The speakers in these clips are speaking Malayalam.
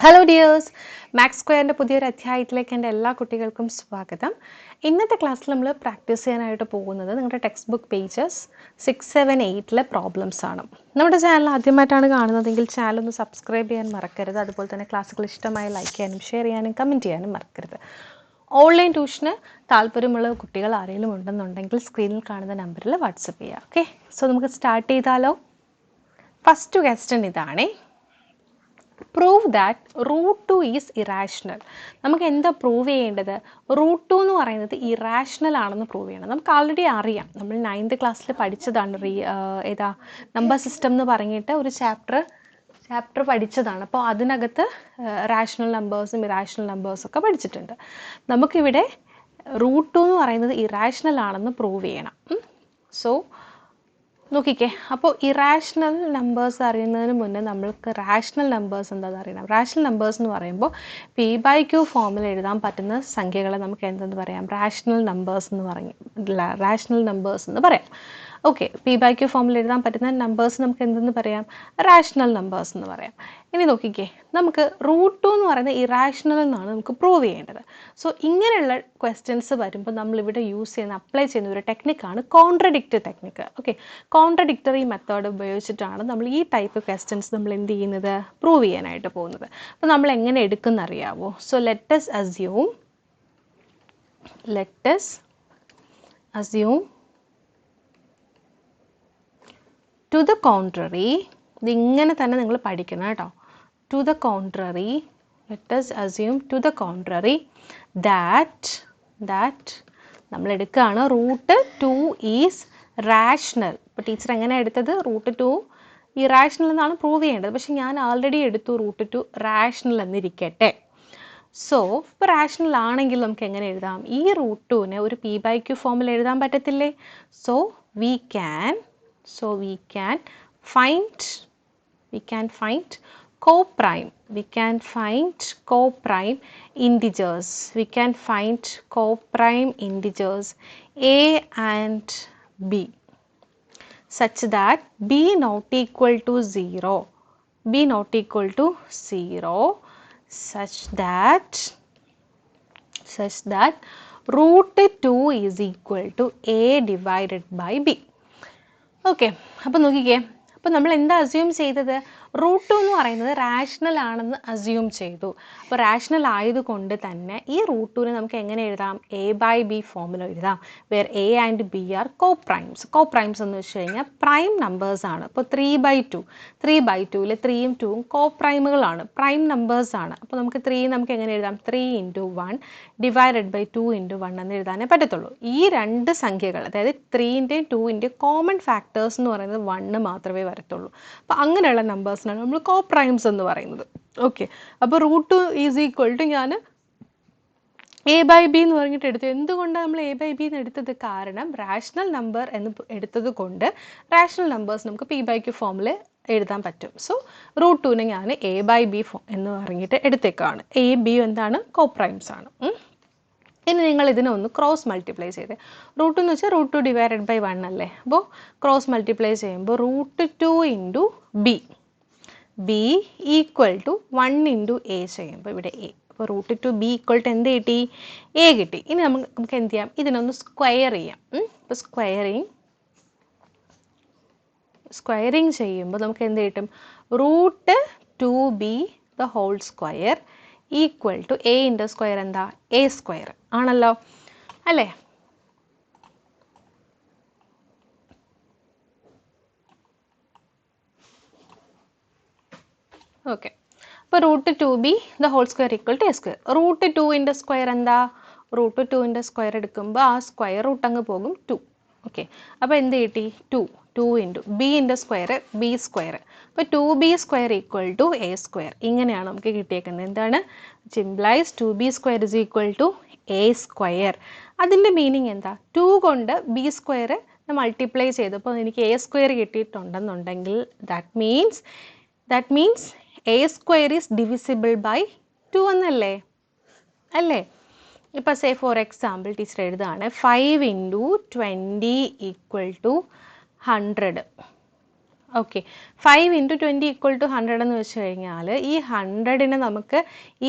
ഹലോ ഡിയേഴ്സ്, മാത്സ് സ്ക്വയറിൻ്റെ പുതിയൊരു അധ്യായത്തിലേക്ക് എൻ്റെ എല്ലാ കുട്ടികൾക്കും സ്വാഗതം. ഇന്നത്തെ ക്ലാസ്സിൽ നമ്മൾ പ്രാക്ടീസ് ചെയ്യാനായിട്ട് പോകുന്നത് നിങ്ങളുടെ ടെക്സ്റ്റ് ബുക്ക് പേജസ് 6, 7, 8 പ്രോബ്ലംസ് ആണ്. നമ്മുടെ ചാനൽ ആദ്യമായിട്ടാണ് കാണുന്നതെങ്കിൽ ചാനൽ ഒന്ന് സബ്സ്ക്രൈബ് ചെയ്യാൻ മറക്കരുത്. അതുപോലെ തന്നെ ക്ലാസ്സുകൾ ഇഷ്ടമായി ലൈക്ക് ചെയ്യാനും ഷെയർ ചെയ്യാനും കമൻറ്റ് ചെയ്യാനും മറക്കരുത്. ഓൺലൈൻ ട്യൂഷന് താല്പര്യമുള്ള കുട്ടികൾ ആരെങ്കിലും ഉണ്ടെന്നുണ്ടെങ്കിൽ സ്ക്രീനിൽ കാണുന്ന നമ്പറിൽ വാട്സപ്പ് ചെയ്യുക. ഓക്കെ, സോ നമുക്ക് സ്റ്റാർട്ട് ചെയ്താലോ. ഫസ്റ്റ് ക്വസ്റ്റ്യൻ ഇതാണേ. Prove that √2 is irrational. നമുക്ക് എന്താ പ്രൂവ് ചെയ്യേണ്ടത്? √2 എന്ന് പറയുന്നത് ഇറാഷണൽ ആണെന്ന് പ്രൂവ് ചെയ്യണം. നമുക്ക് ആൾറെഡി അറിയാം, നമ്മൾ 9th ക്ലാസ്സിൽ പഠിച്ചതാണ്. ഏതാ നമ്പർ സിസ്റ്റം എന്ന് പറഞ്ഞിട്ട് ഒരു ചാപ്റ്റർ പഠിച്ചതാണ്. അപ്പോൾ അതിനകത്ത് റാഷണൽ നമ്പേഴ്സും ഇറാഷണൽ നമ്പേഴ്സും ഒക്കെ പഠിച്ചിട്ടുണ്ട്. നമുക്കിവിടെ √2 എന്ന് പറയുന്നത് ഇറാഷണൽ ആണെന്ന് പ്രൂവ് ചെയ്യണം. സോ നോക്കിക്കേ, അപ്പോൾ ഇറാഷണൽ നമ്പേഴ്സ് അറിയുന്നതിന് മുന്നേ നമ്മൾക്ക് റാഷണൽ നമ്പേഴ്സ് എന്താണെന്ന് അറിയണം. റാഷണൽ നമ്പേഴ്സ് എന്ന് പറയുമ്പോൾ P/Q ഫോമിൽ എഴുതാൻ പറ്റുന്ന സംഖ്യകളെ നമുക്ക് എന്തെന്ന് പറയാം? റാഷണൽ നമ്പേഴ്സ് എന്ന് പറയാം. ഓക്കെ, P/Q ഫോമിൽ എഴുതാൻ പറ്റുന്ന നമ്പേഴ്സ് നമുക്ക് എന്തെന്ന് പറയാം? റാഷണൽ നമ്പേഴ്സ് എന്ന് പറയാം. ഇനി നോക്കിക്കേ, നമുക്ക് √2 എന്ന് പറയുന്നത് ഇറാഷണൽ എന്നാണ് നമുക്ക് പ്രൂവ് ചെയ്യേണ്ടത്. സോ ഇങ്ങനെയുള്ള ക്വസ്റ്റ്യൻസ് വരുമ്പോൾ നമ്മളിവിടെ അപ്ലൈ ചെയ്യുന്ന ഒരു ടെക്നിക്കാണ് contradict technique. Okay, contradictory method ഉപയോഗിച്ചിട്ടാണ് നമ്മൾ ഈ ടൈപ്പ് ക്വസ്റ്റ്യൻസ് നമ്മൾ എന്ത് ചെയ്യുന്നത്? പ്രൂവ് ചെയ്യാനായിട്ട് പോകുന്നത്. അപ്പോൾ നമ്മൾ എങ്ങനെ എടുക്കുന്ന അറിയാവോ? So let us assume to the contrary, ഇതിങ്ങനെ തന്നെ നിങ്ങൾ പഠിക്കണം കേട്ടോ. To the contrary, let us assume to the contrary that നമ്മൾ എടുക്കുകയാണ് √2 ഈസ് റാഷണൽ. ഇപ്പോൾ ടീച്ചർ എങ്ങനെ എടുത്തത്? √2 ഇറാഷണൽ എന്നാണ് പ്രൂവ് ചെയ്യേണ്ടത്. പക്ഷെ ഞാൻ ആൾറെഡി എടുത്തു √2 റാഷണൽ എന്നിരിക്കട്ടെ. സോ ഇപ്പോൾ റാഷണൽ ആണെങ്കിൽ നമുക്ക് എങ്ങനെ എഴുതാം? ഈ √2നെ ഒരു P/Q ഫോമിൽ എഴുതാൻ പറ്റത്തില്ലേ? So we can find coprime. We can find coprime integers. A and B such that B not equal to 0. Such that √2 is equal to A divided by B. Okay, അപ്പോൾ നോക്കിക്കേ, അപ്പോൾ നമ്മൾ എന്താ അസ്യൂം ചെയ്തത്? √2 എന്ന് പറയുന്നത് റാഷണൽ ആണെന്ന് അസ്യൂം ചെയ്തു. അപ്പോൾ റാഷണൽ ആയതുകൊണ്ട് തന്നെ ഈ √2നെ നമുക്ക് എങ്ങനെ എഴുതാം? A/B ഫോമിൽ എഴുതാം. Where A and B are coprimes എന്ന് വെച്ച് കഴിഞ്ഞാൽ പ്രൈം നമ്പേഴ്സ് ആണ്. അപ്പോൾ 3/2 3/2ൽ 3ഉം 2ഉം കോപ്രൈമുകളാണ്, പ്രൈം നമ്പേഴ്സ് ആണ്. അപ്പോൾ നമുക്ക് 3 നമുക്ക് എങ്ങനെ എഴുതാം? 3 × 1 ഡിവൈഡഡ് ബൈ 2 × 1 എന്ന് എഴുതാനേ പറ്റത്തുള്ളൂ. ഈ രണ്ട് സംഖ്യകൾ, അതായത് 3ൻ്റെയും 2ൻ്റെയും കോമൺ ഫാക്ടേഴ്സ് എന്ന് പറയുന്നത് 1 മാത്രമേ വരത്തുള്ളൂ. അപ്പോൾ അങ്ങനെയുള്ള നമ്പേഴ്സിനാണ് നമ്മൾ കോപ്രൈംസ് എന്ന് പറയുന്നത്. ഓക്കെ, അപ്പോൾ √2 ഈസ് ഈക്വൽ ടു ഞാൻ A/B എന്ന് പറഞ്ഞിട്ട് എടുത്തു. എന്തുകൊണ്ടാണ് നമ്മൾ A/B എന്ന് എടുത്തത്? കാരണം റാഷണൽ നമ്പർ എന്ന് എടുത്തത് കൊണ്ട് റാഷണൽ നമ്പേഴ്സ് നമുക്ക് P/Q ഫോമിൽ എഴുതാൻ പറ്റും. സോ √2നെ ഞാൻ A/B എന്ന് പറഞ്ഞിട്ട് എടുത്തേക്കാണ്. A/B എന്താണ്? കോപ്രൈംസ് ആണ്. ഇനി നിങ്ങൾ ഇതിനെ ഒന്ന് ക്രോസ് മൾട്ടിപ്ലൈ ചെയ്ത്, √2 എന്ന് വെച്ചാൽ √2 ഡിവൈഡഡ് ബൈ 1 അല്ലേ. അപ്പോൾ ക്രോസ് മൾട്ടിപ്ലൈ ചെയ്യുമ്പോൾ √2 × B ഈക്വൽ ടു 1 × A ചെയ്യുമ്പോൾ ഇവിടെ A. അപ്പോൾ √2 B ഈക്വൽ ടു എന്ത് കിട്ടി? A കിട്ടി. ഇനി നമുക്ക് എന്ത് ചെയ്യാം? ഇതിനൊന്ന് സ്ക്വയർ ചെയ്യാം. അപ്പോൾ സ്ക്വയറിങ് ചെയ്യുമ്പോൾ നമുക്ക് എന്ത് കിട്ടും? √2B the whole square equal to A ൻ്റെ സ്ക്വയർ എന്താ? A² ആണല്ലോ അല്ലേ? ഓക്കെ, അപ്പോൾ √2B the whole square equal to A². √2ൻ്റെ സ്ക്വയർ എന്താ? √2ൻ്റെ സ്ക്വയർ എടുക്കുമ്പോൾ ആ സ്ക്വയർ റൂട്ട് അങ്ങ് പോകും, 2. ഓക്കെ, അപ്പോൾ എന്ത് കിട്ടി? 2 × Bൻ്റെ സ്ക്വയർ B². അപ്പോൾ 2B² ഈക്വൽ ടു A². ഇങ്ങനെയാണ് നമുക്ക് കിട്ടിയേക്കുന്നത്. എന്താണ്? Implies 2B² is equal to A². അതിൻ്റെ മീനിങ് എന്താ? 2 കൊണ്ട് B² മൾട്ടിപ്ലൈ ചെയ്തപ്പോൾ എനിക്ക് A² കിട്ടിയിട്ടുണ്ടെന്നുണ്ടെങ്കിൽ that means A² is divisible by 2 എന്നല്ലേ? അല്ലേ? ഇപ്പോൾ സേ ഫോർ എക്സാമ്പിൾ ടീച്ചർ എഴുതുകയാണ് 5 × 20 ഈക്വൽ ടു 100. ഓക്കെ 5 × 20 = 100 എന്ന് വെച്ച് കഴിഞ്ഞാൽ ഈ 100നെ നമുക്ക്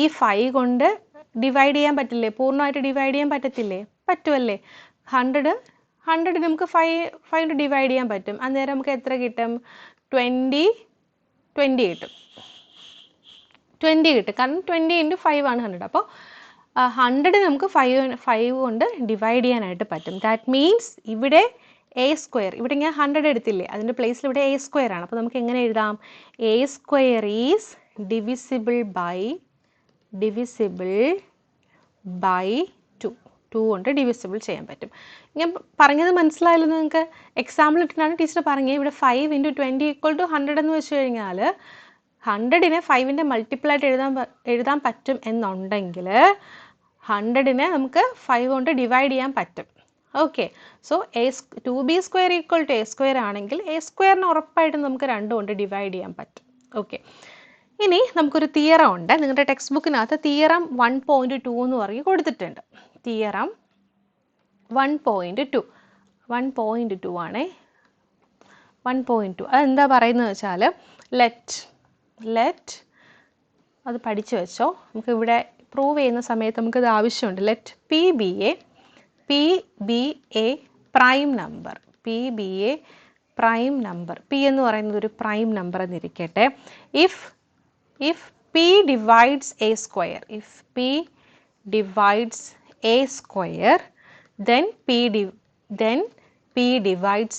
ഈ 5 കൊണ്ട് ഡിവൈഡ് ചെയ്യാൻ പറ്റില്ലേ? പൂർണ്ണമായിട്ട് ഡിവൈഡ് ചെയ്യാൻ പറ്റത്തില്ലേ? പറ്റുമല്ലേ? 100 നമുക്ക് 5 കൊണ്ട് ഡിവൈഡ് ചെയ്യാൻ പറ്റും. അന്നേരം നമുക്ക് എത്ര കിട്ടും? 20 കിട്ടും. 20 കിട്ടും. കാരണം 20 × 5 ആണ് 100. അപ്പോൾ 100 നമുക്ക് 5 കൊണ്ട് ഡിവൈഡ് ചെയ്യാനായിട്ട് പറ്റും. ദാറ്റ് മീൻസ് ഇവിടെ a², ഇവിടെ ഞാൻ 100 എടുത്തില്ലേ, അതിൻ്റെ പ്ലേസിൽ ഇവിടെ a² ആണ്. അപ്പോൾ നമുക്ക് എങ്ങനെ എഴുതാം? a² ഈസ് ഡിവിസിബിൾ ബൈ 2 കൊണ്ട് ഡിവിസിബിൾ ചെയ്യാൻ പറ്റും. ഞാൻ പറഞ്ഞത് മനസ്സിലായല്ലോ നിങ്ങൾക്ക്? എക്സാമ്പിൾ ഇട്ടിട്ടാണ് ടീച്ചർ പറഞ്ഞത്. ഇവിടെ 5 × 20 = 100 എന്ന് വെച്ച് കഴിഞ്ഞാൽ 100നെ 5ൻ്റെ മൾട്ടിപ്പിളായിട്ട് എഴുതാൻ പറ്റും എന്നുണ്ടെങ്കിൽ 100നെ നമുക്ക് 5 കൊണ്ട് ഡിവൈഡ് ചെയ്യാൻ പറ്റും. ഓക്കെ, സോ 2b² = a² ആണെങ്കിൽ a²നെ ഉറപ്പായിട്ടും നമുക്ക് 2 കൊണ്ട് ഡിവൈഡ് ചെയ്യാൻ പറ്റും. ഓക്കെ, ഇനി നമുക്കൊരു തിയറം ഉണ്ട്. നിങ്ങളുടെ ടെക്സ്റ്റ് ബുക്കിനകത്ത് തിയറം 1.2 എന്ന് പറഞ്ഞ് കൊടുത്തിട്ടുണ്ട്. തിയറം 1.2 ആണേ. 1.2 അതെന്താ പറയുന്നത് വെച്ചാൽ ലെറ്റ് അത് പഠിച്ചു വെച്ചോ. നമുക്ക് ഇവിടെ പ്രൂവ് ചെയ്യുന്ന സമയത്ത് നമുക്കത് ആവശ്യമുണ്ട്. Let P B A prime number. P എന്ന് പറയുന്നത് ഒരു പ്രൈം നമ്പർ എന്നിരിക്കട്ടെ. If p divides a², then p divides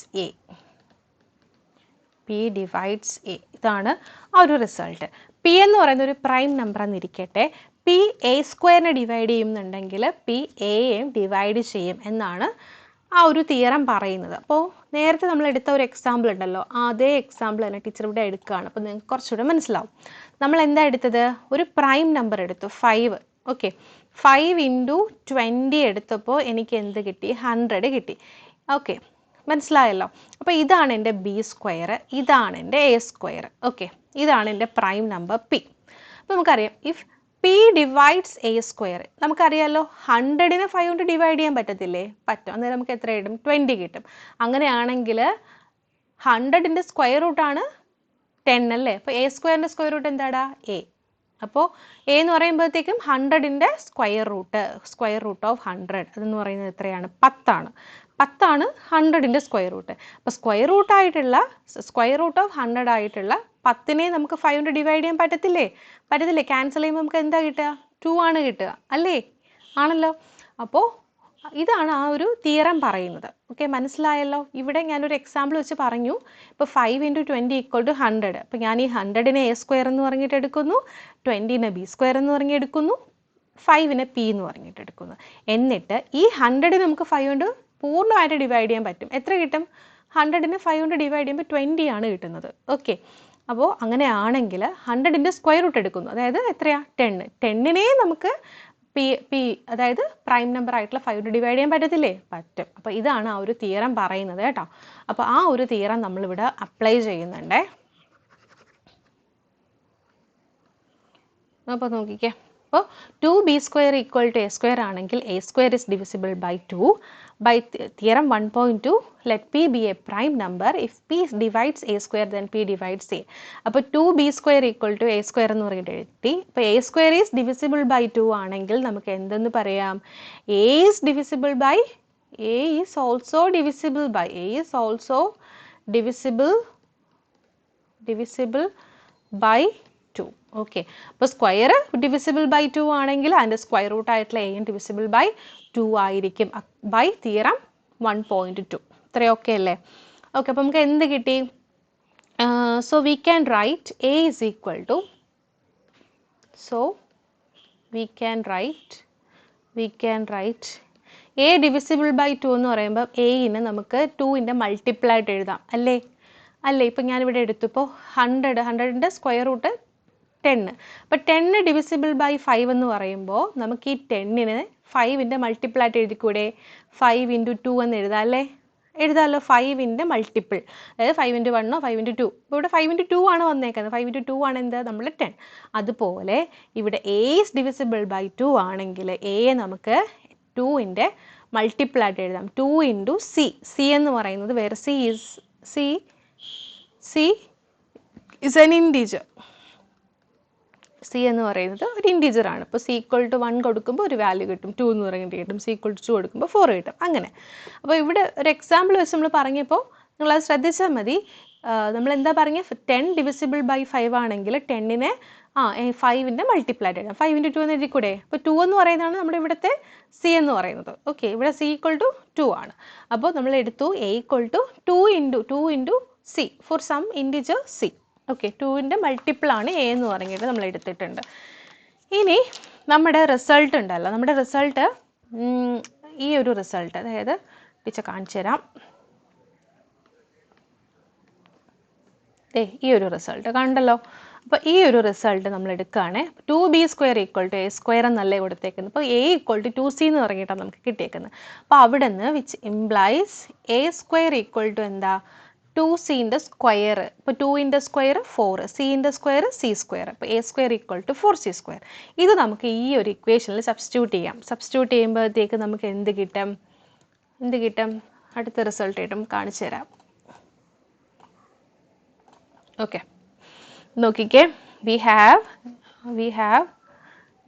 a. ഇതാണ് ആ ഒരു റിസൾട്ട്. പി എന്ന് പറയുന്ന ഒരു പ്രൈം നമ്പർ എന്നിരിക്കട്ടെ. പി a² ഡിവൈഡ് ചെയ്യുന്നുണ്ടെങ്കിൽ പി എയും ഡിവൈഡ് ചെയ്യും എന്നാണ് ആ ഒരു തിയറം പറയുന്നത്. അപ്പോൾ നേരത്തെ നമ്മൾ എടുത്ത ഒരു എക്സാമ്പിൾ ഉണ്ടല്ലോ, അതേ എക്സാമ്പിൾ തന്നെ ടീച്ചർ ഇവിടെ എടുക്കുകയാണ്. അപ്പോൾ നിങ്ങൾക്ക് കുറച്ചുകൂടെ മനസ്സിലാവും. നമ്മൾ എന്താ എടുത്തത്? ഒരു പ്രൈം നമ്പർ എടുത്തു, 5. ഓക്കെ, 5 × 20 എടുത്തപ്പോൾ എനിക്ക് എന്ത് കിട്ടി? 100 കിട്ടി. ഓക്കെ, മനസ്സിലായല്ലോ? അപ്പോൾ ഇതാണ് എൻ്റെ b², ഇതാണ് എൻ്റെ a². ഓക്കെ, ഇതാണ് എൻ്റെ പ്രൈം നമ്പർ പി. അപ്പോൾ നമുക്കറിയാം ഇഫ് p divides a², നമുക്കറിയാമല്ലോ 100നെ 5 കൊണ്ട് ഡിവൈഡ് ചെയ്യാൻ പറ്റത്തില്ലേ? പറ്റും. അന്നേരം നമുക്ക് എത്ര കിട്ടും? 20 കിട്ടും. അങ്ങനെയാണെങ്കിൽ 100ൻ്റെ സ്ക്വയർ റൂട്ടാണ് 10 അല്ലേ? അപ്പോൾ a² സ്ക്വയർ റൂട്ട് എന്താടാ? a. അപ്പോൾ a എന്ന് പറയുമ്പോഴത്തേക്കും 100ൻ്റെ സ്ക്വയർ റൂട്ട് ഓഫ് 100 അതെന്ന് പറയുന്നത് എത്രയാണ്? 10 ആണ്. 100ൻ്റെ സ്ക്വയർ റൂട്ട്. അപ്പോൾ സ്ക്വയർ റൂട്ട് ഓഫ് 100 ആയിട്ടുള്ള 10നെ നമുക്ക് 5 കൊണ്ട് ഡിവൈഡ് ചെയ്യാൻ പറ്റത്തില്ലേ? ക്യാൻസൽ ചെയ്യുമ്പോൾ നമുക്ക് എന്താ കിട്ടുക? 2 ആണ് കിട്ടുക അല്ലേ? ആണല്ലോ. അപ്പോൾ ഇതാണ് ആ ഒരു തിയറം പറയുന്നത്. ഓക്കെ, മനസ്സിലായല്ലോ? ഇവിടെ ഞാനൊരു എക്സാമ്പിൾ വെച്ച് പറഞ്ഞു. ഇപ്പോൾ 5 × 20 = 100. അപ്പോൾ ഞാൻ ഈ 100നെ a² എന്ന് പറഞ്ഞിട്ട് എടുക്കുന്നു, 20നെ b² എന്ന് പറഞ്ഞ് എടുക്കുന്നു, 5നെ p എന്ന് പറഞ്ഞിട്ട് എടുക്കുന്നു. എന്നിട്ട് ഈ 100 നമുക്ക് 5 കൊണ്ട് പൂർണ്ണമായിട്ട് ഡിവൈഡ് ചെയ്യാൻ പറ്റും. എത്ര കിട്ടും? 100നെ 5 കൊണ്ട് ഡിവൈഡ് ചെയ്യുമ്പോൾ 20 ആണ് കിട്ടുന്നത്. ഓക്കെ, അപ്പോൾ അങ്ങനെയാണെങ്കിൽ 100ൻ്റെ സ്ക്വയർ റൂട്ട് എടുക്കുന്നു. അതായത് എത്രയാ? 10. 10നെ നമുക്ക് പി അതായത് പ്രൈം നമ്പർ ആയിട്ടുള്ള 5 കൊണ്ട് ഡിവൈഡ് ചെയ്യാൻ പറ്റത്തില്ലേ? പറ്റും. അപ്പോൾ ഇതാണ് ആ ഒരു തിയറം പറയുന്നത് കേട്ടോ. അപ്പോൾ ആ ഒരു തിയറം നമ്മളിവിടെ അപ്ലൈ ചെയ്യുന്നുണ്ടേ. അപ്പോൾ നോക്കിക്കേ. അപ്പോൾ 2b² = a² ആണെങ്കിൽ a² is divisible by 2. By theorem 1.2, let p be a prime number. If p divides a², then p divides a. അപ്പോൾ 2b² = a² എന്ന് പറഞ്ഞിട്ട് എഴുതി. അപ്പോൾ a² is divisible by 2 ആണെങ്കിൽ നമുക്ക് എന്തെന്ന് പറയാം? a is also divisible by 2. Okay, അപ്പോൾ സ്ക്വയർ ഡിവിസിബിൾ ബൈ 2 ആണെങ്കിൽ അതിൻ്റെ സ്ക്വയർ റൂട്ട് ആയിട്ടുള്ള a ഡിവിസിബിൾ ബൈ 2 ആയിരിക്കും. By theorem 1.2. ഇത്രയൊക്കെ അല്ലേ? ഓക്കെ, അപ്പോൾ നമുക്ക് എന്ത് കിട്ടി? So we can write a is equal to, a divisible by 2 എന്ന് പറയുമ്പോൾ aനെ നമുക്ക് 2ൻ്റെ മൾട്ടിപ്പിൾ ആയിട്ട് എഴുതാം അല്ലേ? ഇപ്പം ഞാനിവിടെ എടുത്തപ്പോൾ 100ൻ്റെ സ്ക്വയർ റൂട്ട് 10. അപ്പോൾ 10 ഡിവിസിബിൾ ബൈ 5 എന്ന് പറയുമ്പോൾ നമുക്ക് ഈ 10നെ 5ൻ്റെ മൾട്ടിപ്പിൾ ആയിട്ട് എഴുതിക്കൂടെ? 5 × 2 എന്ന് എഴുതാം അല്ലേ? എഴുതാമല്ലോ. 5ൻ്റെ മൾട്ടിപ്പിൾ, അതായത് 5 × 1 5 × 2. ഇപ്പോൾ ഇവിടെ 5 × 2 ആണ് വന്നേക്കുന്നത്. 5 × 2 ആണ് എന്താ? നമ്മൾ 10. അതുപോലെ ഇവിടെ a is divisible by 2 ആണെങ്കിൽ a നമുക്ക് 2ൻ്റെ മൾട്ടിപ്പിൾ ആയിട്ട് എഴുതാം. 2 × c എന്ന് പറയുന്നത് വേറെ C is an integer. C എന്ന് പറയുന്നത് ഒരു ഇൻറ്റീജർ ആണ്. ഇപ്പോൾ സി ഈക്വൽ ടു 1 കൊടുക്കുമ്പോൾ ഒരു വാല്യൂ കിട്ടും, 2 എന്ന് പറയുന്നത് കിട്ടും, സി ഈക്വൽ ടു 2 കൊടുക്കുമ്പോൾ 4 കിട്ടും, അങ്ങനെ. അപ്പോൾ ഇവിടെ ഒരു എക്സാമ്പിൾ വെച്ച് നമ്മൾ പറഞ്ഞപ്പോൾ നിങ്ങളത് ശ്രദ്ധിച്ചാൽ മതി. നമ്മൾ എന്താ പറഞ്ഞ 10 ഡിവിസിബിൾ ബൈ 5 ആണെങ്കിൽ 10നെ 5ൻ്റെ മൾട്ടിപ്ലൈഡ് എഴുതാം. 5 × 2 എന്ന് എഴുതി കൂടെ? അപ്പോൾ 2 എന്ന് പറയുന്നതാണ് നമ്മുടെ ഇവിടുത്തെ സി എന്ന് പറയുന്നത്. ഓക്കെ, ഇവിടെ സി ഈക്വൽ ടു 2 ആണ്. അപ്പോൾ നമ്മൾ എടുത്തു A equal to 2 into C for some integer C. Okay, 2ൻ്റെ മൾട്ടിപ്പിൾ ആണ് എ എന്ന് പറഞ്ഞിട്ട് നമ്മൾ എടുത്തിട്ടുണ്ട്. ഇനി നമ്മുടെ റിസൾട്ട് ഉണ്ടല്ലോ, നമ്മുടെ റിസൾട്ട് ഈ ഒരു റിസൾട്ട്, അതായത് ടീച്ചർ കാണിച്ചു തരാം. ഈ ഒരു റിസൾട്ട് കണ്ടല്ലോ. അപ്പോൾ ഈ ഒരു റിസൾട്ട് നമ്മൾ എടുക്കുകയാണ്. 2b² ഈക്വൽ ടു a² എന്നല്ലേ കൊടുത്തേക്കുന്നത്. അപ്പോൾ a ഈക്വൽ ടു 2c എന്ന് പറഞ്ഞിട്ടാണ് നമുക്ക് കിട്ടിയേക്കുന്നത്. അപ്പോൾ അവിടെ നിന്ന് which implies a² equal to എന്താ? 2cൻ്റെ സ്ക്വയർ. ഇപ്പോൾ 2ൻ്റെ സ്ക്വയർ 4, cൻ്റെ സ്ക്വയർ c². അപ്പോൾ a² ഈക്വൽ ടു 4c². ഇത് നമുക്ക് ഈ ഒരു ഇക്വേഷനിൽ സബ്സ്റ്റിറ്റ്യൂട്ട് ചെയ്യാം. സബ്സ്റ്റിറ്റ്യൂട്ട് ചെയ്യുമ്പോഴത്തേക്ക് നമുക്ക് എന്ത് കിട്ടും? അടുത്ത റിസൾട്ട് കിട്ടും, കാണിച്ചു തരാം. ഓക്കെ, നോക്കിക്കേ. വി ഹാവ്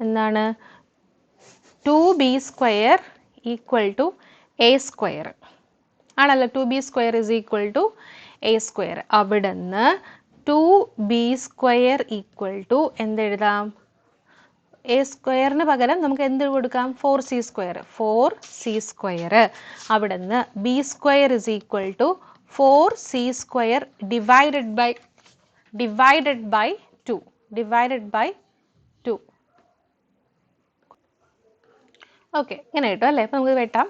എന്താണ്? 2b² ഈക്വൽ ടു a² ആണല്ലോ. 2b² is equal to a². അവിടെ നിന്ന് 2b² ഈക്വൽ ടു എന്തെഴുതാം? a²ന് പകരം നമുക്ക് എന്ത് കൊടുക്കാം? 4c². അവിടെ നിന്ന് b² is equal to 4c² divided by 2. Okay, ഇങ്ങനെ കിട്ടും അല്ലേ? അപ്പോൾ നമുക്ക് വെട്ടാം.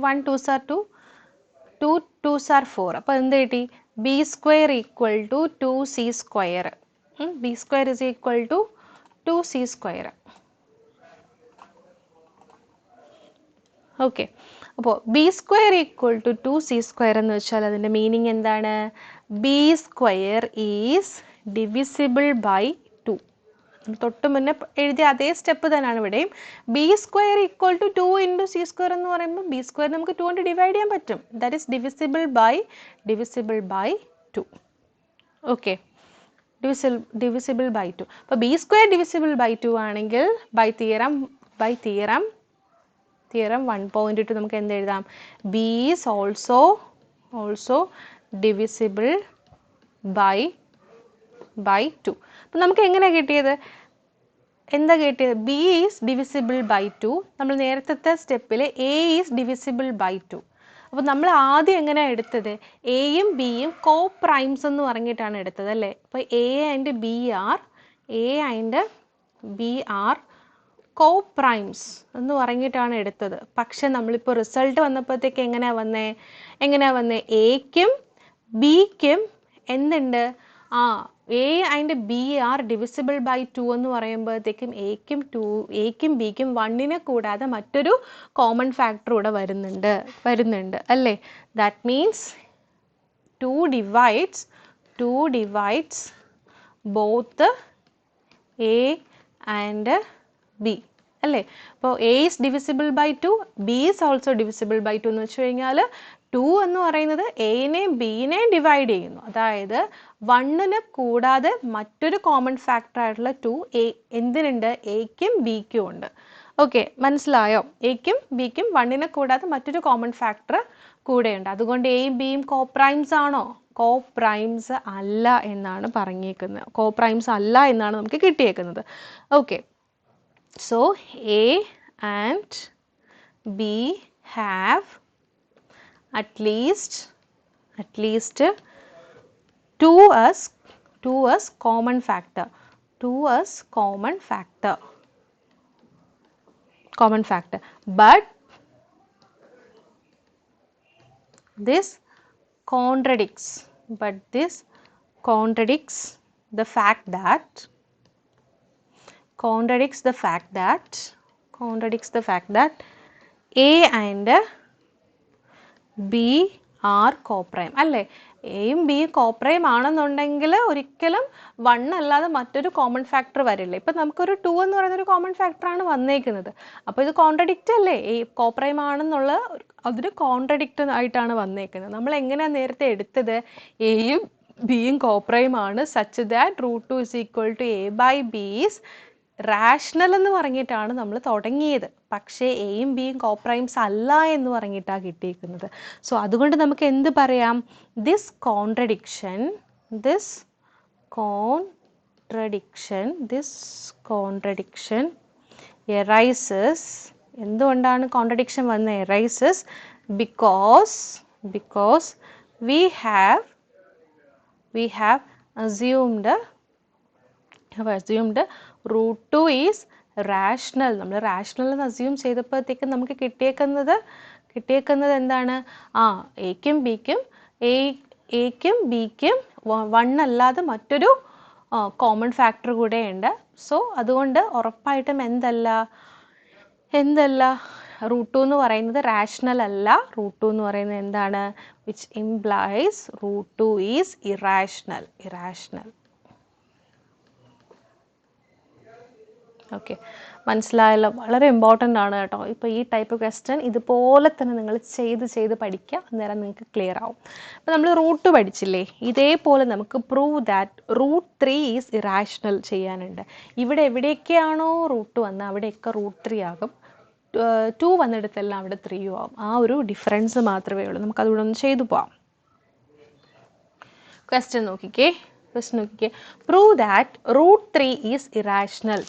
1 2s are 2, 2 2s are 4. അപ്പോൾ എന്ത് കിട്ടി? b² equal to 2c². b² is equal to 2c². Okay, അപ്പോൾ b² ഈക്വൽ ടു 2c² എന്ന് വെച്ചാൽ അതിൻ്റെ മീനിങ് എന്താണ്? b² is divisible by 2. തൊട്ട് മുന്നേ എഴുതിയ അതേ സ്റ്റെപ്പ് തന്നെയാണ് ഇവിടെയും. b² equal to 2 into c² എന്ന് പറയുമ്പോൾ b² നമുക്ക് 2 കൊണ്ട് ഡിവൈഡ് ചെയ്യാൻ പറ്റും. That is divisible by 2. Okay, divisible by 2. അപ്പോൾ b² ഡിവിസിബിൾ ബൈ 2 ആണെങ്കിൽ ബൈ തിയറം 1.2 നമുക്ക് എന്ത് എഴുതാം? b is also divisible by 2. അപ്പം നമുക്ക് എങ്ങനെയാണ് കിട്ടിയത്? b is divisible by 2. നമ്മൾ നേരത്തെ സ്റ്റെപ്പിൽ a ഈസ് ഡിവിസിബിൾ ബൈ 2. അപ്പോൾ നമ്മൾ ആദ്യം എങ്ങനെയാണ് എടുത്തത്? എയും ബിയും കോ പ്രൈംസ് എന്ന് പറഞ്ഞിട്ടാണ് എടുത്തത് അല്ലേ? അപ്പോൾ a and b are coprimes എന്ന് പറഞ്ഞിട്ടാണ് എടുത്തത്. പക്ഷെ നമ്മളിപ്പോൾ റിസൾട്ട് വന്നപ്പോഴത്തേക്ക് എങ്ങനെയാണ് വന്നേ? എക്കും ബിക്കും എന്തുണ്ട്? a and b are divisible by 2 എന്ന് പറയുമ്പോഴത്തേക്കും എക്കും ബിക്കും 1നെ കൂടാതെ മറ്റൊരു കോമൺ ഫാക്ടർ കൂടെ വരുന്നുണ്ട് അല്ലേ? That means 2 divides both a and b അല്ലേ? അപ്പോൾ a is divisible by 2, b is also divisible by 2 എന്ന് വെച്ച് കഴിഞ്ഞാൽ 2 എന്ന് പറയുന്നത് എനെയും ബിനെയും ഡിവൈഡ് ചെയ്യുന്നു. അതായത് 1നെ കൂടാതെ മറ്റൊരു കോമൺ ഫാക്ടർ ആയിട്ടുള്ള 2 എന്തിനുണ്ട്? എക്കും ബിക്കും ഉണ്ട്. ഓക്കെ, മനസ്സിലായോ? എക്കും ബിക്കും 1നെ കൂടാതെ മറ്റൊരു കോമൺ ഫാക്ടർ കൂടെയുണ്ട്. അതുകൊണ്ട് എയും ബിയും കോപ്രൈംസ് ആണോ? കോപ്രൈംസ് അല്ല എന്നാണ് പറഞ്ഞേക്കുന്നത്. കോപ്രൈംസ് അല്ല എന്നാണ് നമുക്ക് കിട്ടിയേക്കുന്നത്. Okay, so A and B have at least 2 as common factor. But this contradicts the fact that a and b are coprime അല്ലേ? എയും ബിയും കോപ്രൈം ആണെന്നുണ്ടെങ്കിൽ ഒരിക്കലും 1 അല്ലാതെ മറ്റൊരു കോമൺ ഫാക്ടർ വരില്ല. ഇപ്പം നമുക്കൊരു 2 എന്ന് പറയുന്ന ഒരു കോമൺ ഫാക്ടറാണ് വന്നേക്കുന്നത്. അപ്പോൾ ഇത് കോൺട്രഡിക്റ്റ് അല്ലേ? ഈ കോപ്രൈം ആണെന്നുള്ള അതൊരു കോൺട്രഡിക്റ്റ് ആയിട്ടാണ് വന്നേക്കുന്നത്. നമ്മൾ എങ്ങനെയാണ് നേരത്തെ എടുത്തത്? എയും ബിയും കോപ്രൈം ആണ് such that √2 is equal to a by b is rational എന്ന് പറഞ്ഞിട്ടാണ് നമ്മൾ തുടങ്ങിയത്. പക്ഷേ എയും ബിയും കോപ്രൈംസ് അല്ല എന്ന് പറഞ്ഞിട്ടാണ് കിട്ടിയിരിക്കുന്നത്. സോ അതുകൊണ്ട് നമുക്ക് എന്ത് പറയാം? This contradiction arises. എന്തുകൊണ്ടാണ് കോൺട്രഡിക്ഷൻ വന്നത്? arises because we have assumed √2 is rational. നമ്മൾ റാഷണൽ എന്ന് അസ്യൂം ചെയ്തപ്പോഴത്തേക്കും നമുക്ക് കിട്ടിയേക്കുന്നത് എന്താണ്? എക്കും ബിക്കും 1 അല്ലാതെ മറ്റൊരു കോമൺ ഫാക്ടർ കൂടെ ഉണ്ട്. സോ അതുകൊണ്ട് ഉറപ്പായിട്ടും എന്തല്ല √2 എന്ന് പറയുന്നത് റാഷണൽ അല്ല. √2 എന്ന് പറയുന്നത് എന്താണ്? which implies √2 is irrational. Okay, മനസ്സിലായല്ലോ? വളരെ ഇമ്പോർട്ടൻ്റ് ആണ് കേട്ടോ. ഇപ്പോൾ ഈ ടൈപ്പ് ക്വസ്റ്റ്യൻ ഇതുപോലെ തന്നെ നിങ്ങൾ ചെയ്ത് പഠിക്കുക, അന്നേരം നിങ്ങൾക്ക് ക്ലിയർ ആവും. അപ്പോൾ നമ്മൾ റൂട്ട് പഠിച്ചില്ലേ? ഇതേപോലെ നമുക്ക് പ്രൂവ് ദാറ്റ് √3 ഈസ് ഇറാഷണൽ ചെയ്യാനുണ്ട്. ഇവിടെ എവിടെയൊക്കെയാണോ √2 വന്നത് അവിടെയൊക്കെ √3 ആകും. 2 വന്നിടത്തെല്ലാം അവിടെ 3 ആവും. ആ ഒരു ഡിഫറൻസ് മാത്രമേ ഉള്ളൂ. നമുക്കതുകൂടെ ഒന്ന് ചെയ്തു പോവാം. ക്വസ്റ്റ്യൻ നോക്കിക്കേ. Prove that √3 is irrational.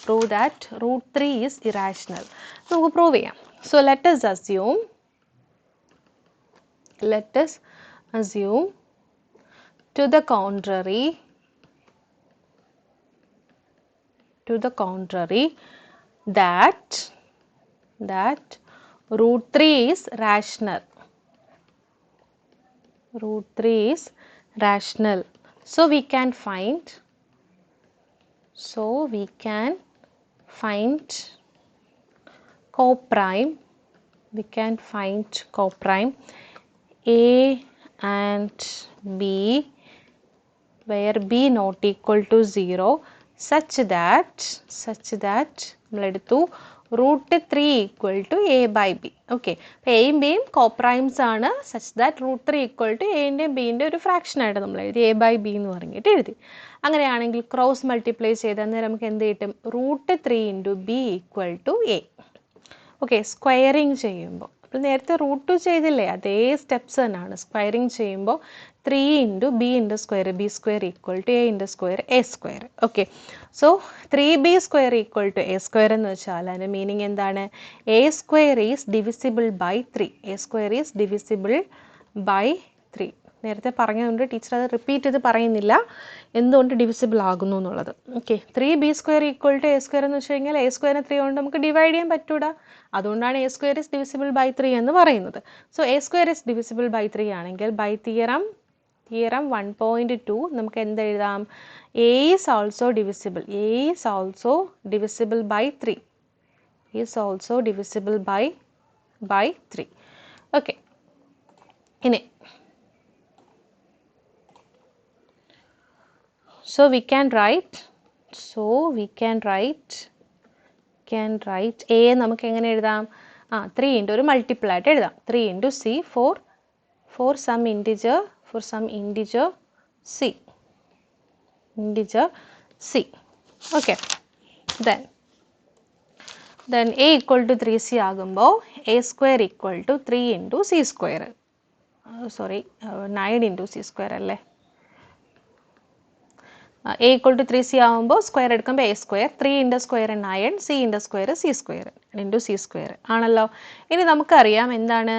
നമുക്ക് പ്രൂവ് ചെയ്യാം. So let us assume to the contrary that √3 is rational. So we can find coprime. A and B where B not equal to 0 such that നമ്മളെടുത്തു √3 equal to a by b. Okay, അപ്പോൾ എയും ബിയും കോപ്രൈംസ് ആണ്. സച്ച് ദാറ്റ് √3 equal to എൻ്റെയും ബിൻ്റെ ഒരു ഫ്രാക്ഷൻ ആയിട്ട് നമ്മൾ എഴുതി, a by b എന്ന് പറഞ്ഞിട്ട് എഴുതി. അങ്ങനെയാണെങ്കിൽ ക്രോസ് മൾട്ടിപ്ലൈ ചെയ്ത് അന്നേരം നമുക്ക് എന്ത് കിട്ടും? √3 into b equal to a. Okay, squaring ചെയ്യുമ്പോൾ അപ്പോൾ നേരത്തെ √2 ചെയ്തില്ലേ, അതേ സ്റ്റെപ്സ് തന്നെയാണ്. സ്ക്വയറിങ് ചെയ്യുമ്പോൾ 3 into b into square, b square equal to a into square, a square. Okay, so 3b square equal to a square എന്ന് വെച്ചാൽ അതിൻ്റെ മീനിങ് എന്താണ്? a square is divisible by 3. നേരത്തെ പറഞ്ഞതുകൊണ്ട് ടീച്ചർ അത് റിപ്പീറ്റ് ചെയ്ത് പറയുന്നില്ല എന്തുകൊണ്ട് ഡിവിസിബിൾ ആകുന്നു എന്നുള്ളത്. Okay, 3b square equal to a square എന്ന് വെച്ച് കഴിഞ്ഞാൽ a square 3 കൊണ്ട് നമുക്ക് ഡിവൈഡ് ചെയ്യാൻ പറ്റൂടാ. അതുകൊണ്ടാണ് a square is divisible by 3 എന്ന് പറയുന്നത്. So a square is divisible by 3 ആണെങ്കിൽ ബൈ തിയറം 1.2 നമുക്ക് എന്ത് എഴുതാം? a is also divisible by 3. Okay, ഇനി so we can write a നമുക്ക് എങ്ങനെ എഴുതാം? 3 into ഒരു മൾട്ടിപ്പിൾ ആയിട്ട് എഴുതാം. 3 into c for some integer c. Okay, then a equal to 3c ആകുമ്പോൾ a square equal to 3 into c square. 9 into c square അല്ലേ? a equal to 3c ആകുമ്പോൾ സ്ക്വയർ എടുക്കുമ്പോൾ a square, 3 into square 9, c into square c square into c square ആണല്ലോ. ഇനി നമുക്കറിയാം എന്താണ്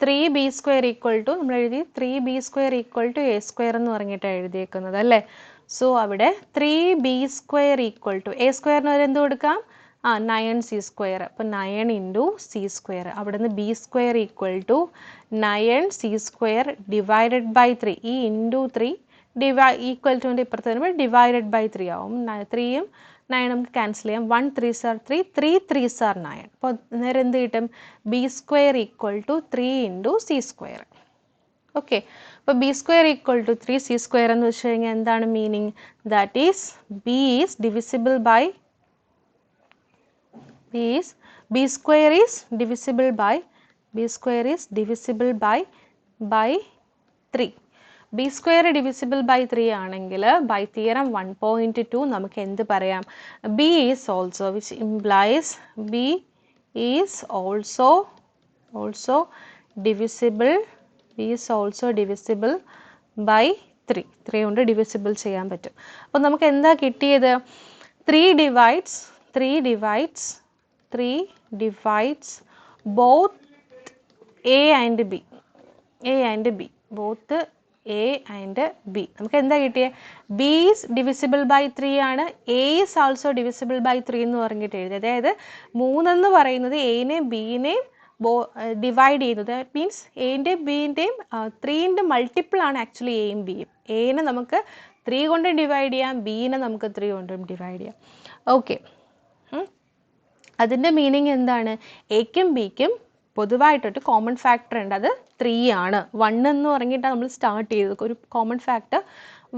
3b square equal to നമ്മൾ എഴുതി 3b square equal to a square എന്ന് പറഞ്ഞിട്ടാണ് എഴുതിയേക്കുന്നത് അല്ലേ? സോ അവിടെ 3b square equal to a squareന് ഒരു എന്ത് കൊടുക്കാം? 9c square. അപ്പോൾ 9 into c square. അവിടെ നിന്ന് b square equal to 9c square divided by 3. ഈ into 3 ഈക്വൽ ടു ഇപ്പുറത്ത് വരുമ്പോൾ ഡിവൈഡഡ് ബൈ 3 ആവും. 3യും 9 നമുക്ക് ക്യാൻസൽ ചെയ്യാം. 1 3s are 3, 3 3s are 9. അപ്പോൾ നേരെ എന്ത് കിട്ടും? b square equal to 3 into c square. Okay, അപ്പോൾ b square equal to 3c square എന്ന് വെച്ച് കഴിഞ്ഞാൽ എന്താണ് meaning? That is b square is divisible by 3. B square divisible by 3 ആണെങ്കിൽ ബൈ തിയറം 1.2 നമുക്ക് എന്ത് പറയാം? B is also, which implies b is also divisible, b is also divisible by 3. 3 കൊണ്ട് ഡിവിസിബിൾ ചെയ്യാൻ പറ്റും. അപ്പോൾ നമുക്ക് എന്താ കിട്ടിയത്? 3 divides both A and B. Both A and B. നമുക്ക് എന്താ കിട്ടിയത്? B is divisible by 3 ആണ്, A is also divisible by 3 എന്ന് പറഞ്ഞിട്ട് എഴുതി. അതായത് 3 എന്ന് പറയുന്നത് എനെയും ബിനെയും ഡിവൈഡ് ചെയ്യുന്നത്. ദാറ്റ് മീൻസ് എൻ്റെയും ബിൻ്റെയും 3ൻ്റെ മൾട്ടിപ്പിൾ ആണ് ആക്ച്വലി എയും ബിയും. എനെ നമുക്ക് 3 കൊണ്ട് ഡിവൈഡ് ചെയ്യാം, ബിനെ നമുക്ക് 3 കൊണ്ടും ഡിവൈഡ് ചെയ്യാം. ഓക്കെ, അതിൻ്റെ മീനിങ് എന്താണ്? എക്കും ബിക്കും പൊതുവായിട്ടൊരു കോമൺ ഫാക്ടർ ഉണ്ട്, അത് 3 ആണ്. 1 എന്ന് പറഞ്ഞിട്ടാണ് നമ്മൾ സ്റ്റാർട്ട് ചെയ്തത്. ഒരു കോമൺ ഫാക്ടർ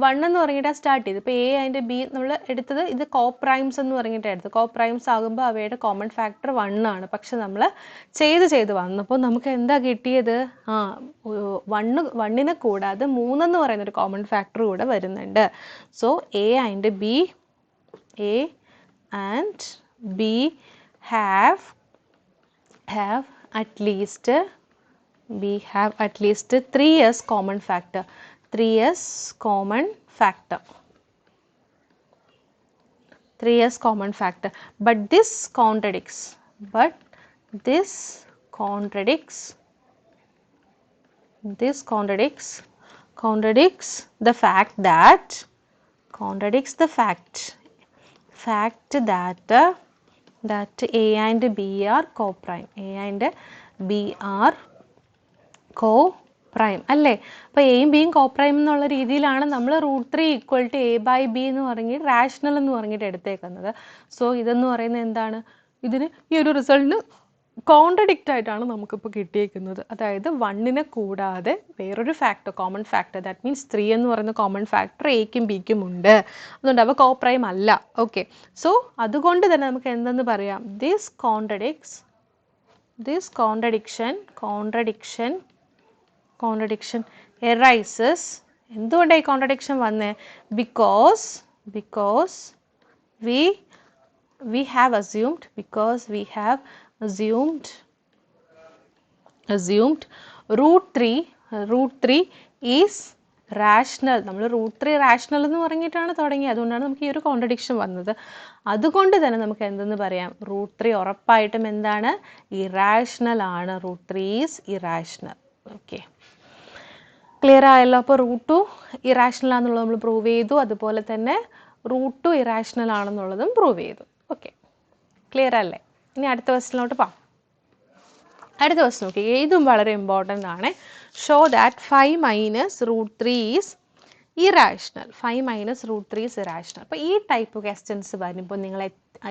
1 എന്ന് പറഞ്ഞിട്ടാണ് സ്റ്റാർട്ട് ചെയ്തത്. ഇപ്പോൾ എ ആൻഡ് ബി നമ്മൾ എടുത്തത് ഇത് കോപ്രൈംസ് എന്ന് പറഞ്ഞിട്ടാണ് എടുത്തത്. കോപ്രൈംസ് ആകുമ്പോൾ അവയുടെ കോമൺ ഫാക്ടർ 1 ആണ്. പക്ഷെ നമ്മൾ ചെയ്ത് വന്നപ്പോൾ നമുക്ക് എന്താ കിട്ടിയത്? 1നെ കൂടാതെ 3 എന്ന് പറയുന്ന ഒരു കോമൺ ഫാക്ടർ കൂടെ വരുന്നുണ്ട്. So A and B have at least 3 as common factor. 3 as common factor. But this contradicts the fact that A and B are co-prime. അല്ലേ? അപ്പോൾ എയും ബിയും കോപ്രൈം എന്നുള്ള രീതിയിലാണ് നമ്മൾ √3 = A/B എന്ന് പറഞ്ഞിട്ട് റാഷണൽ എന്ന് പറഞ്ഞിട്ട് എടുത്തേക്കുന്നത്. സോ ഇതെന്ന് പറയുന്നത് എന്താണ്? ഇതിന് ഈ ഒരു റിസൾട്ടിന് കോൺട്രഡിക്റ്റ് ആയിട്ടാണ് നമുക്കിപ്പോൾ കിട്ടിയേക്കുന്നത്. അതായത് 1നെ കൂടാതെ വേറൊരു factor, common factor, that means 3 എന്ന് പറയുന്ന കോമൺ ഫാക്ടർ എക്കും ബിക്കും ഉണ്ട്. അതുകൊണ്ട് അവ കോപ്രൈം അല്ല. ഓക്കെ, സോ അതുകൊണ്ട് തന്നെ നമുക്ക് എന്തെന്ന് പറയാം? This contradiction arises. എന്തുകൊണ്ടാണ് ഈ കോൺട്രഡിക്ഷൻ വന്നേ? Because we have assumed √3 is rational. നമ്മൾ √3 റാഷണൽ എന്ന് പറഞ്ഞിട്ടാണ് തുടങ്ങിയത്. അതുകൊണ്ടാണ് നമുക്ക് ഈ ഒരു കോൺട്രഡിക്ഷൻ വന്നത്. അതുകൊണ്ട് തന്നെ നമുക്ക് എന്തെന്ന് പറയാം? √3 ഉറപ്പായിട്ടും എന്താണ്? ഇറാഷണൽ ആണ്. √3 ഈസ് ഇറാഷണൽ. ഓക്കെ, ക്ലിയർ ആയല്ലോ? അപ്പോൾ √2 ഇറാഷണൽ ആണെന്നുള്ളത് നമ്മൾ പ്രൂവ് ചെയ്തു. അതുപോലെ തന്നെ √2 ഇറാഷണൽ ആണെന്നുള്ളതും പ്രൂവ് ചെയ്തു. ഓക്കെ, ക്ലിയർ അല്ലേ? ഇനി അടുത്ത ക്വസ്റ്റ്യനിലോട്ട് പോകാം. അടുത്ത ക്വസ്റ്റ്യൻ നോക്കി, ഇതും വളരെ ഇമ്പോർട്ടൻ്റ് ആണ്. Show that 5 - √3 is irrational. 5 - √3 is irrational. അപ്പോൾ ഈ ടൈപ്പ് ക്വസ്റ്റ്യൻസ് വരുമ്പോൾ നിങ്ങൾ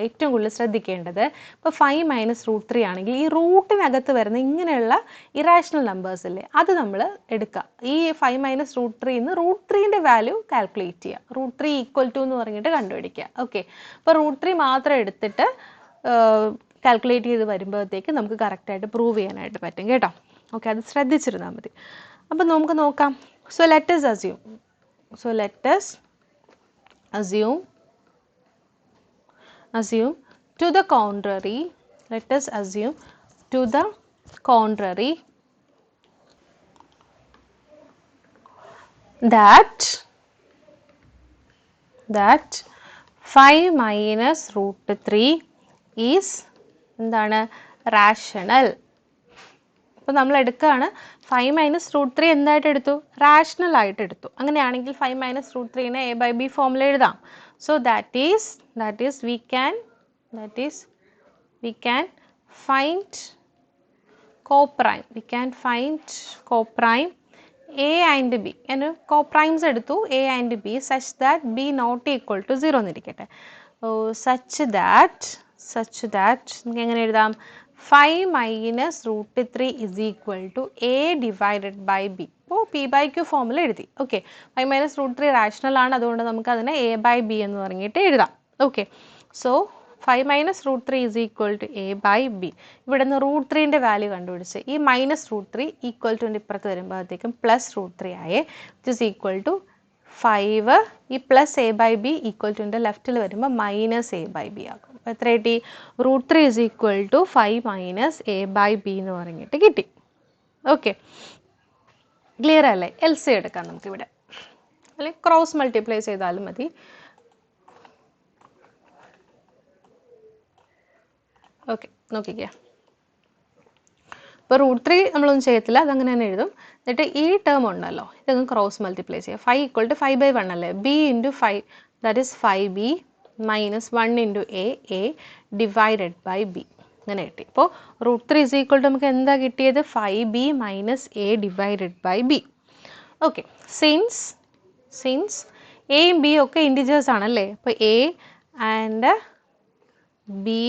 ഏറ്റവും കൂടുതൽ ശ്രദ്ധിക്കേണ്ടത്, ഇപ്പോൾ 5 - √3 ആണെങ്കിൽ ഈ റൂട്ടിനകത്ത് വരുന്ന ഇങ്ങനെയുള്ള ഇറാഷണൽ നമ്പേഴ്സ് ഇല്ലേ, അത് നമ്മൾ എടുക്കുക. ഈ 5 - √3 √3ൻ്റെ വാല്യൂ കാൽക്കുലേറ്റ് ചെയ്യുക. √3 = എന്ന് പറഞ്ഞിട്ട് കണ്ടുപിടിക്കുക. ഓക്കെ, അപ്പോൾ √3 മാത്രം എടുത്തിട്ട് കാൽക്കുലേറ്റ് ചെയ്ത് വരുമ്പോഴത്തേക്ക് നമുക്ക് കറക്റ്റായിട്ട് പ്രൂവ് ചെയ്യാനായിട്ട് പറ്റും കേട്ടോ. ഓക്കെ, അത് ശ്രദ്ധിച്ചിരുന്നാൽ മതി. അപ്പം നമുക്ക് നോക്കാം. So let us assume to the contrary, that 5 - √3 is എന്താണ്? റാഷണൽ. അപ്പോൾ നമ്മൾ എടുക്കുകയാണ് 5 - √3 എന്തായിട്ട് എടുത്തു? റാഷണൽ ആയിട്ട് എടുത്തു. അങ്ങനെയാണെങ്കിൽ 5 - √3നെ A/B ഫോമിൽ എഴുതാം. So that is we can find co-prime. A and B. and co-primes എടുത്തു A and B such that B not equal to 0 എന്നിരിക്കട്ടെ. such that നമുക്ക് എങ്ങനെ എഴുതാം? 5 - √3 is equal to A divided by B. അപ്പോൾ P/Q ഫോമിൽ എഴുതി. ഓക്കെ, 5 - √3 റാഷണൽ ആണ്, അതുകൊണ്ട് നമുക്ക് അതിനെ A/B എന്ന് പറഞ്ഞിട്ട് എഴുതാം. Okay, so 5 minus root 3 is equal to a by b. ഇവിടെ നിന്ന് root 3ൻ്റെ വാല്യൂ കണ്ടുപിടിച്ച് ഈ മൈനസ് റൂട്ട് 3 ഈക്വൽ ടു ഇപ്പുറത്ത് വരുമ്പോഴത്തേക്കും പ്ലസ് റൂട്ട് 3 ആയേ, വിച്ച് ഇസ് ഈക്വൽ ടു 5. ഈ plus A by B equal ടുൻ്റെ ലെഫ്റ്റിൽ വരുമ്പോൾ മൈനസ് എ ബൈ ബി ആകും. അപ്പോൾ എത്ര കിട്ടി? Root 3 is equal to 5 minus a by b എന്ന് പറഞ്ഞിട്ട് കിട്ടി. ഓക്കെ, ക്ലിയർ അല്ലേ? എൽ സി എടുക്കാം നമുക്കിവിടെ, അല്ലെങ്കിൽ ക്രോസ് മൾട്ടിപ്ലൈ ചെയ്താലും മതി. ഓക്കെ, നോക്കിക്കുക. ഇപ്പോൾ റൂട്ട് 3 നമ്മളൊന്നും ചെയ്യത്തില്ല, അതങ്ങനെ തന്നെ എഴുതും. എന്നിട്ട് ഈ ടേം ഉണ്ടല്ലോ, ഇതങ്ങ് ക്രോസ് മൾട്ടിപ്ലൈ ചെയ്യുക. 5 ഈക്വൽ ടു 5/1 അല്ലേ? B into 5, that is 5b minus 1 into a divided by b, അങ്ങനെ കിട്ടി. അപ്പോൾ റൂട്ട് 3 ഇസ് ഈക്വൽ ടു നമുക്ക് എന്താ കിട്ടിയത്? 5b minus a divided by b. Okay, since എയും ബി ഒക്കെ ഇൻറ്റിജേഴ്സ് ആണല്ലേ, അപ്പോൾ a and b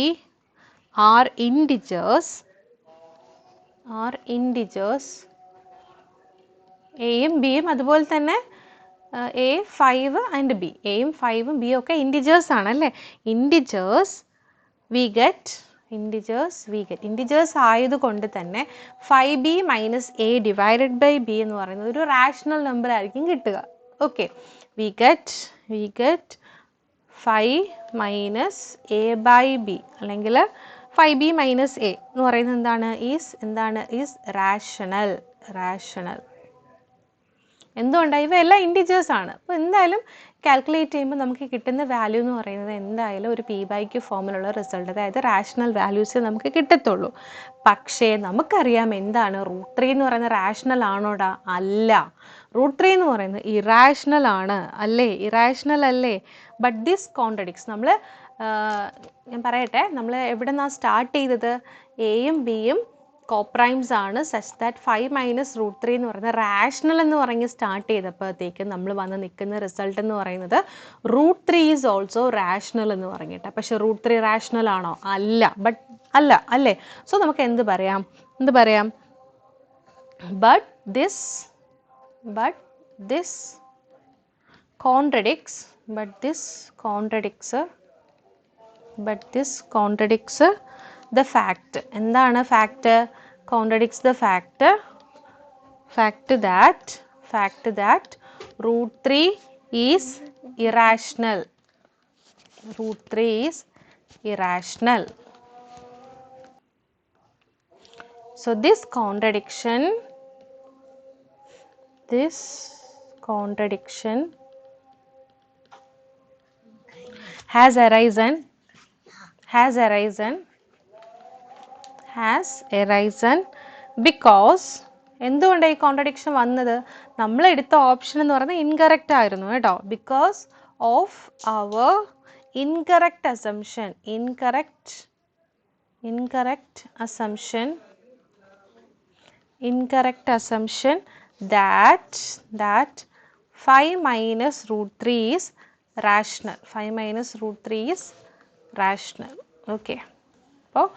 are integers, എയും ബിയും അതുപോലെ തന്നെ എ 5 ആൻഡ് ബി, എയും 5ഉം ബിയും ഒക്കെ ഇൻറ്റിജേഴ്സ് ആണല്ലേ. ഇൻറ്റിജേഴ്സ് വി ഗെറ്റ് ഇൻറ്റിജേഴ്സ് ആയതുകൊണ്ട് തന്നെ 5b minus a divided by b എന്ന് പറയുന്നത് ഒരു റാഷണൽ നമ്പർ ആയിരിക്കും കിട്ടുക. Okay, we get 5 minus a by b, അല്ലെങ്കിൽ 5b മൈനസ് എ എന്ന് പറയുന്നത് ഈസ് റാഷണൽ. എന്തുകൊണ്ടാണ്? ഇവയെല്ലാം ഇൻറ്റിജേഴ്സ് ആണ്. അപ്പോൾ എന്തായാലും കാൽക്കുലേറ്റ് ചെയ്യുമ്പോൾ നമുക്ക് കിട്ടുന്ന വാല്യൂ എന്ന് പറയുന്നത് എന്തായാലും ഒരു p/q ഫോമിലുള്ള റിസൾട്ട്, അതായത് റാഷണൽ വാല്യൂസ് നമുക്ക് കിട്ടത്തുള്ളൂ. പക്ഷേ നമുക്കറിയാം എന്താണ് റൂട്ട് 3 എന്ന് പറയുന്നത് റാഷണൽ ആണോടാ? അല്ല. റൂട്ട് 3 എന്ന് പറയുന്നത് ഇറാഷണൽ ആണ് അല്ലേ? ഇറാഷണൽ അല്ലേ? But this contradicts. ഞാൻ പറയട്ടെ, നമ്മൾ എവിടെ നിന്നാണ് സ്റ്റാർട്ട് ചെയ്തത്? എയും ബിയും കോപ്രൈംസ് ആണ്, സച്ച് ദാറ്റ് 5 മൈനസ് റൂട്ട് 3 എന്ന് പറയുന്നത് റാഷണൽ എന്ന് പറഞ്ഞ് സ്റ്റാർട്ട് ചെയ്തപ്പോഴത്തേക്കും നമ്മൾ വന്ന് നിൽക്കുന്ന റിസൾട്ട് എന്ന് പറയുന്നത് റൂട്ട് 3 ഈസ് ഓൾസോ റാഷണൽ എന്ന് പറഞ്ഞിട്ട്. പക്ഷെ റൂട്ട് 3 റാഷണൽ ആണോ? അല്ല. അല്ലേ? സോ നമുക്ക് എന്ത് പറയാം? But this contradicts the fact. എന്താണ് fact? contradicts the fact that root 3 is irrational. So this contradiction has arisen because എന്തുകൊണ്ട് ഈ കോൺട്രഡിക്ഷൻ വന്നത്? നമ്മൾ എടുത്ത ഓപ്ഷൻ എന്ന് പറയുന്നത് ഇൻകറക്റ്റ് ആയിരുന്നു കേട്ടോ. Because of our incorrect assumption that 5 minus root 3 is rational. Okay, അപ്പോൾ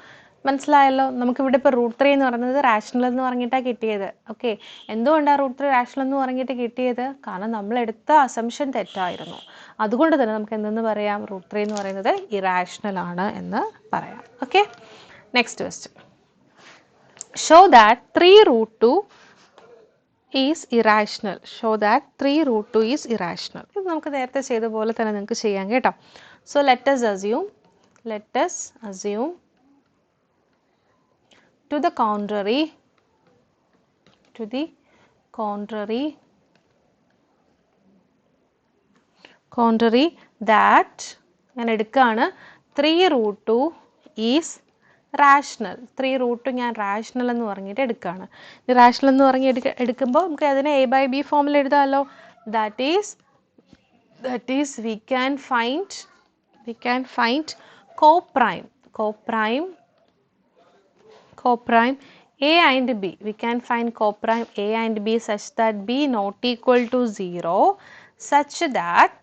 മനസ്സിലായല്ലോ. നമുക്കിവിടെ ഇപ്പോൾ റൂട്ട് 3 എന്ന് പറയുന്നത് റാഷണൽ എന്ന് പറഞ്ഞിട്ടാണ് കിട്ടിയത്. ഓക്കെ, എന്തുകൊണ്ടാണ് റൂട്ട് 3 റാഷണൽ എന്ന് പറഞ്ഞിട്ട് കിട്ടിയത്? കാരണം നമ്മളെടുത്ത അസംഷൻ തെറ്റായിരുന്നു. അതുകൊണ്ട് തന്നെ നമുക്ക് എന്തെന്ന് പറയാം? റൂട്ട് 3 എന്ന് പറയുന്നത് ഇറാഷണൽ ആണ് എന്ന് പറയാം. Okay, next question. Show that 3 root 2 is irrational. ഇത് നമുക്ക് നേരത്തെ ചെയ്ത പോലെ തന്നെ നിങ്ങൾക്ക് ചെയ്യാം കേട്ടോ. So let us assume to the contrary that ഞാൻ എടുക്കുകയാണ് 3 root 2 is rational. 3 root 2 ഞാൻ റാഷണൽ എന്ന് പറഞ്ഞിട്ട് എടുക്കുകയാണ്. റാഷണൽ എന്ന് പറഞ്ഞ് എടുക്കുമ്പോൾ നമുക്ക് അതിനെ a by b ഫോമിൽ എഴുതാമല്ലോ. that is we can find coprime a and b. We can find coprime a and b such that b not equal to 0, such that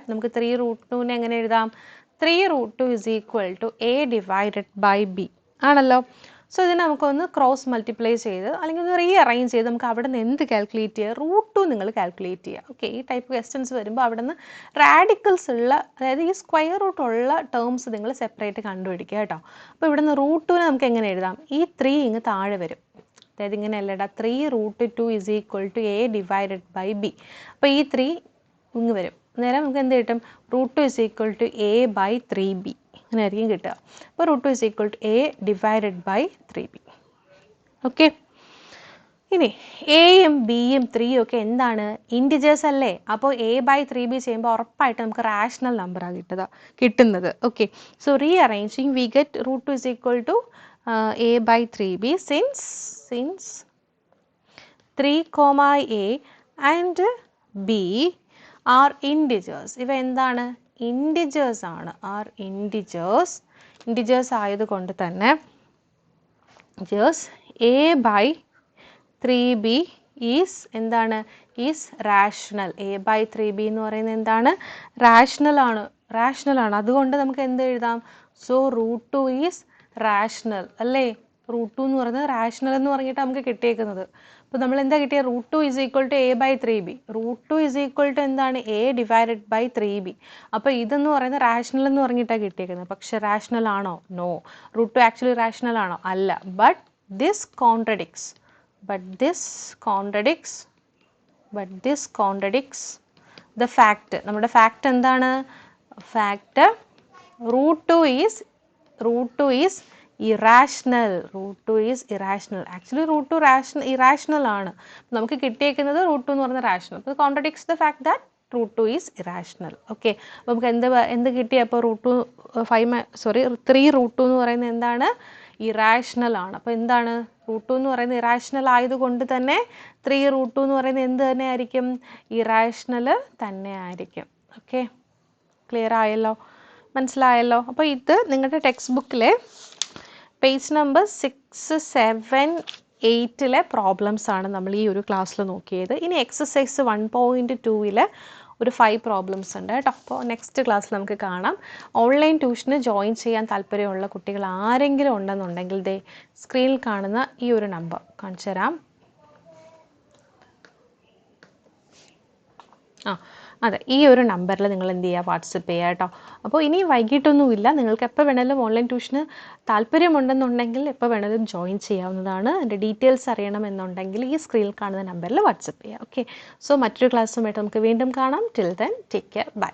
നമുക്ക് 3 root 2 എങ്ങനെ എഴുതാം? 3 root 2 is equal to a divided by b ആണല്ലോ. സോ ഇതിനെ നമുക്കൊന്ന് ക്രോസ് മൾട്ടിപ്ലൈ ചെയ്ത് അല്ലെങ്കിൽ ഒന്ന് റീ അറേഞ്ച് ചെയ്ത് നമുക്ക് അവിടെ നിന്ന് എന്ത് കാൽക്കുലേറ്റ് ചെയ്യുക, √2 നിങ്ങൾ കാൽക്കുലേറ്റ് ചെയ്യുക. ഓക്കെ, ഈ ടൈപ്പ് ക്വസ്റ്റ്യൻസ് വരുമ്പോൾ അവിടെ നിന്ന് റാഡിക്കൽസ് ഉള്ള, അതായത് ഈ സ്ക്വയർ റൂട്ട് ഉള്ള ടേംസ് നിങ്ങൾ സെപ്പറേറ്റ് കണ്ടുപിടിക്കുക കേട്ടോ. അപ്പോൾ ഇവിടെ നിന്ന് √2 നമുക്ക് എങ്ങനെ എഴുതാം, ഈ 3 ഇങ്ങ് താഴെ വരും. അതായത് ഇങ്ങനെ അല്ലടാ, 3√2 = a ഡിവൈഡഡ് ബൈ b. അപ്പോൾ ഈ 3 ഇങ്ങ് വരും. നേരം നമുക്ക് എന്ത് കിട്ടും, √2 = a/3b അങ്ങനെ ആയിരിക്കും കിട്ടുക. അപ്പോൾ √2 = a divided by 3b. Okay, ഇനി എയും ബിയും 3യും ഒക്കെ എന്താണ്, ഇൻറ്റിജേഴ്സ് അല്ലേ. അപ്പോൾ a/3b ചെയ്യുമ്പോൾ ഉറപ്പായിട്ട് നമുക്ക് റാഷണൽ നമ്പറാണ് കിട്ടുന്നത്. Okay, so re arranging we get √2 = a/3b since 3, a and b are integers. ഇവ എന്താണ്, integers ആണ്, are integers ആയതുകൊണ്ട് തന്നെ a/3b ഈസ് എന്താണ്, ഈസ് റാഷണൽ. a/3b എന്ന് പറയുന്നത് എന്താണ്, റാഷണൽ ആണ്. അതുകൊണ്ട് നമുക്ക് എന്ത് എഴുതാം, സോ √2 ഈസ് റാഷണൽ അല്ലേ. √2 എന്ന് പറയുന്നത് റാഷണൽ എന്ന് പറഞ്ഞിട്ട് നമുക്ക് കിട്ടിയേക്കുന്നത്. അപ്പോൾ നമ്മൾ എന്താ കിട്ടിയത്, √2 = a/3b. √2 എന്താണ്, a ഡിവൈഡഡ് ബൈ 3b. അപ്പോൾ ഇതെന്ന് പറയുന്നത് റാഷണൽ എന്ന് പറഞ്ഞിട്ടാണ് കിട്ടിയേക്കുന്നത്. പക്ഷെ റാഷണൽ ആണോ, നോ. √2 ആക്ച്വലി റാഷണൽ ആണോ, അല്ല. But this contradicts the fact. നമ്മുടെ ഫാക്ട് എന്താണ്, fact √2 is irrational. Actually √2 irrational ആണ്. നമുക്ക് കിട്ടിയേക്കുന്നത് √2 എന്ന് പറയുന്ന റാഷണൽ. അപ്പോൾ contradicts the fact that √2 is irrational. Okay, അപ്പോൾ നമുക്ക് എന്ത് കിട്ടി, അപ്പോൾ 3√2 എന്ന് പറയുന്നത് എന്താണ്, ഇറാഷണൽ ആണ്. അപ്പോൾ എന്താണ്, √2 എന്ന് പറയുന്നത് ഇറാഷണൽ ആയതുകൊണ്ട് തന്നെ 3√2 എന്ന് പറയുന്നത് എന്ത് തന്നെ ആയിരിക്കും, ഇറാഷണൽ തന്നെ ആയിരിക്കും. ഓക്കെ, ക്ലിയർ ആയല്ലോ, മനസ്സിലായല്ലോ. അപ്പോൾ ഇത് നിങ്ങളുടെ ടെക്സ്റ്റ് ബുക്കിലെ പേജ് നമ്പർ 6, 7, 8 പ്രോബ്ലംസ് ആണ് നമ്മൾ ഈ ഒരു ക്ലാസ്സിൽ നോക്കിയത്. ഇനി എക്സസൈസ് 1.2 ഒരു 5 പ്രോബ്ലംസ് ഉണ്ട് കേട്ടോ. അപ്പോൾ നെക്സ്റ്റ് ക്ലാസ്സിൽ നമുക്ക് കാണാം. ഓൺലൈൻ ട്യൂഷന് ജോയിൻ ചെയ്യാൻ താല്പര്യമുള്ള കുട്ടികൾ ആരെങ്കിലും ഉണ്ടെന്നുണ്ടെങ്കിൽ ദേ സ്ക്രീനിൽ കാണുന്ന ഈ ഒരു നമ്പർ കാണിച്ചു തരാം. അതെ, ഈ ഒരു നമ്പറിൽ നിങ്ങൾ എന്ത് ചെയ്യുക, വാട്സപ്പ് ചെയ്യുക കേട്ടോ. അപ്പോൾ ഇനി വൈകിട്ടൊന്നുമില്ല, നിങ്ങൾക്ക് എപ്പോൾ വേണമെങ്കിലും ഓൺലൈൻ ട്യൂഷന് താല്പര്യമുണ്ടെന്നുണ്ടെങ്കിൽ എപ്പോൾ വേണമെങ്കിലും ജോയിൻ ചെയ്യാവുന്നതാണ്. അതിൻ്റെ ഡീറ്റെയിൽസ് അറിയണമെന്നുണ്ടെങ്കിൽ ഈ സ്ക്രീനിൽ കാണുന്ന നമ്പറിൽ വാട്സപ്പ് ചെയ്യുക. ഓക്കെ, സോ മറ്റൊരു ക്ലാസ്സുമായിട്ട് നമുക്ക് വീണ്ടും കാണാം. Till then take care, by.